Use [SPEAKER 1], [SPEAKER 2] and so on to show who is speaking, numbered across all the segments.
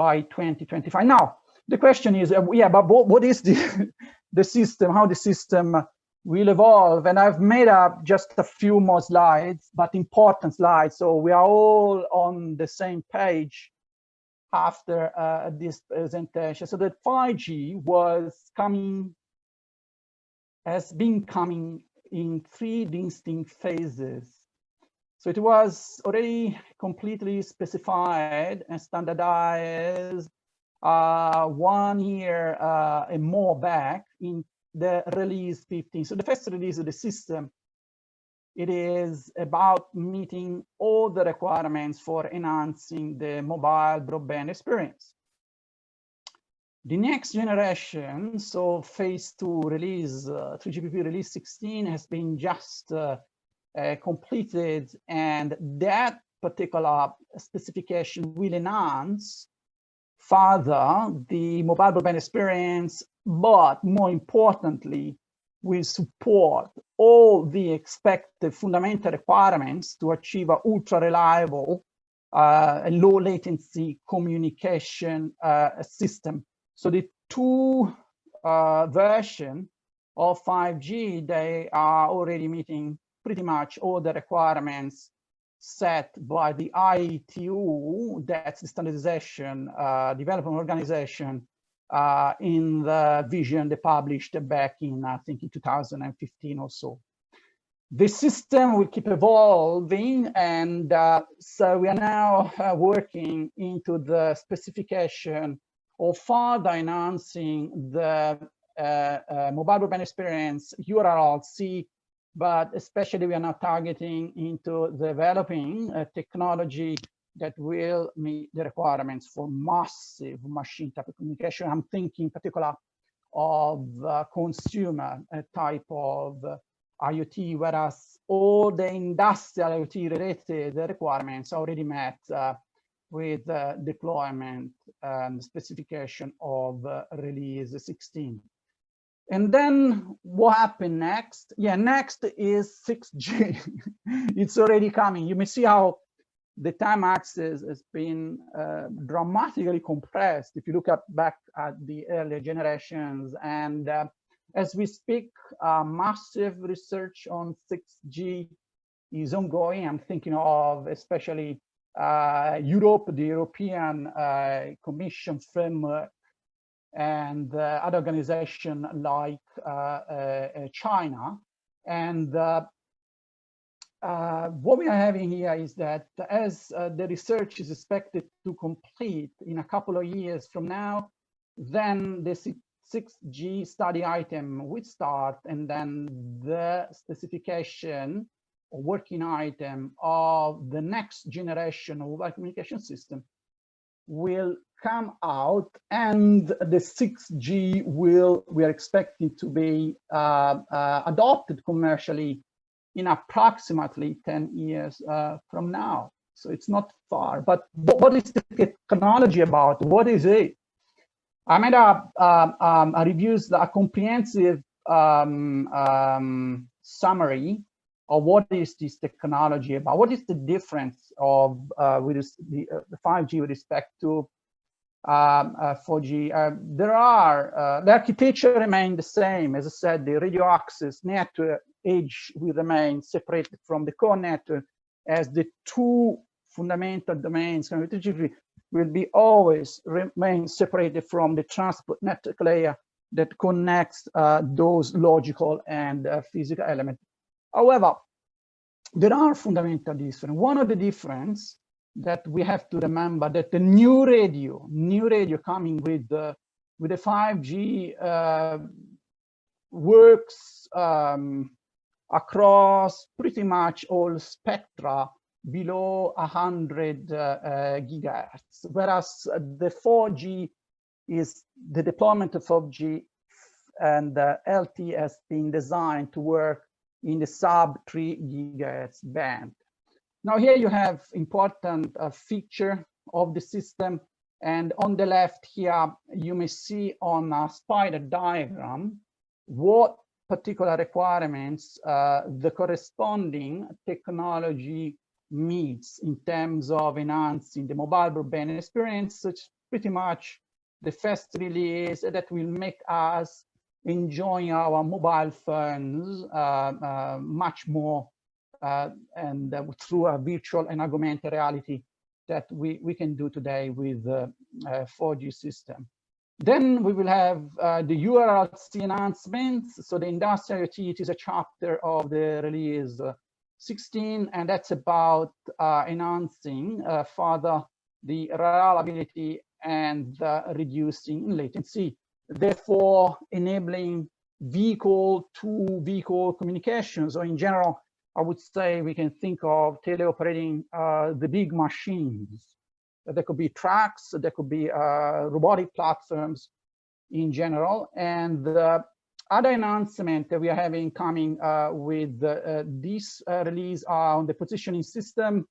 [SPEAKER 1] by 2025. Now, the question is, yeah, but what is the, the system, how the system will evolve? And I've made up just a few more slides, but important slides, so we are all on the same page after this presentation. So that 5G has been coming in 3 distinct phases. So it was already completely specified and standardized 1 year and more back in the release 15. So the first release of the system, it is about meeting all the requirements for enhancing the mobile broadband experience. The next generation, so phase 2 release, 3GPP release 16 has been just completed, and that particular specification will enhance further the mobile broadband experience, but more importantly, will support all the expected fundamental requirements to achieve an ultra-reliable and low latency communication system. So the 2 versions of 5G, they are already meeting pretty much all the requirements set by the ITU, that's the standardization development organization, in the vision they published back in, I think, in 2015 or so. The system will keep evolving, and so we are now working into the specification of further enhancing the mobile broadband experience, URLC, but especially we are now targeting into developing a technology that will meet the requirements for massive machine type of communication. I'm thinking in particular of consumer type of IoT, whereas all the industrial IoT related requirements are already met with deployment and specification of release 16. And then what happened next? Yeah, next is 6G. It's already coming. You may see how the time axis has been dramatically compressed if you look back at the earlier generations. And as we speak, massive research on 6G is ongoing. I'm thinking of especially Europe, the European Commission framework, and other organizations like China. And what we are having here is that as the research is expected to complete in a couple of years from now, then the 6G study item will start, and then the specification or working item of the next generation of mobile communication system will come out, and the 6G we are expecting to be adopted commercially in approximately 10 years from now. So it's not far, but what is the technology about? What is it? I made a comprehensive summary of what is this technology about. What is the difference of with the 5G with respect to 4G? The architecture remains the same. As I said, the radio access network edge will remain separated from the core network, as the 2 fundamental domains will be always remain separated from the transport network layer that connects those logical and physical elements. However, there are fundamental differences. One of the differences that we have to remember, that the new radio coming with the 5G works across pretty much all spectra below 100 gigahertz, whereas the 4G is the deployment of 4G, and LTE has been designed to work in the sub 3 gigahertz band. Now here you have important feature of the system, and on the left here you may see on a spider diagram what particular requirements the corresponding technology meets in terms of enhancing the mobile broadband experience. So it's pretty much the first release that will make us enjoying our mobile phones much more and through a virtual and augmented reality that we can do today with 4G system. Then we will have the URLC enhancements. So the industrial IoT, it is a chapter of the release 16, and that's about enhancing further the reliability and reducing latency, therefore enabling vehicle-to-vehicle communications. So in general, I would say we can think of teleoperating the big machines. There could be trucks, there could be robotic platforms in general. And the other announcement that we are having coming with this release are on the positioning system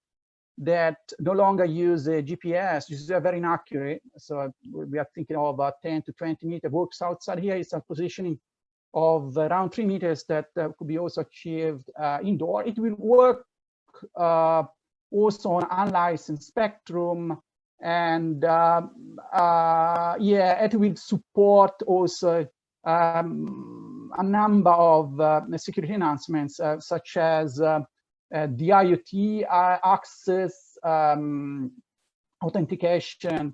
[SPEAKER 1] that no longer use a GPS. This is very inaccurate. So we are thinking of about 10 to 20 meters. Works outside here is a positioning of around 3 meters that could be also achieved indoor. It will work also on unlicensed spectrum, and yeah, it will support also a number of security enhancements, such as the IoT access, authentication,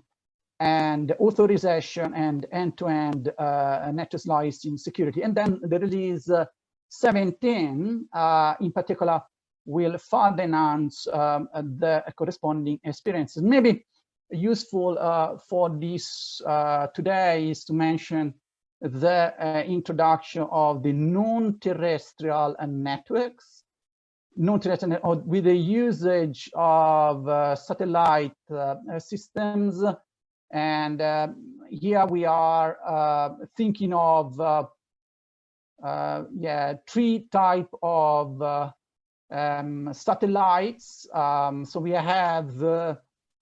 [SPEAKER 1] and authorization, and end-to-end network slicing security. And then the release 17, in particular, will further enhance the corresponding experiences. Maybe useful for this today is to mention the introduction of the non-terrestrial networks, non-terrestrial with the usage of satellite systems. And here we are thinking of yeah, 3 types of satellites. So we have the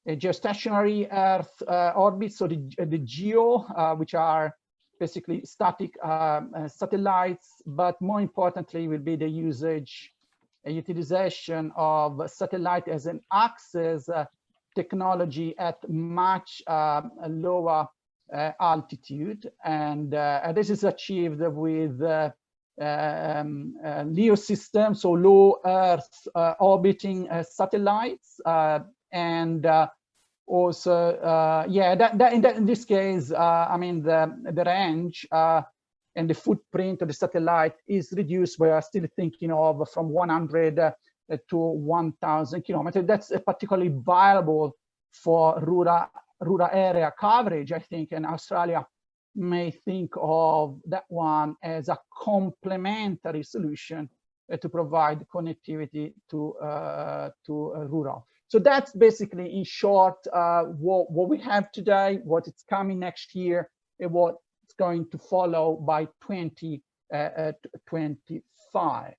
[SPEAKER 1] geostationary Earth orbit, so the GEO, which are basically static satellites, but more importantly will be the utilization of satellite as an access technology at much lower altitude, and this is achieved with LEO systems, so low Earth orbiting satellites, and also yeah, in this case, I mean the range and the footprint of the satellite is reduced. We are still thinking of from 100 to 1,000 kilometers. That's particularly viable for rural area coverage, I think, and Australia may think of that one as a complementary solution to provide connectivity to rural. So that's basically, in short, what we have today, what is coming next year, and what's going to follow by 2025.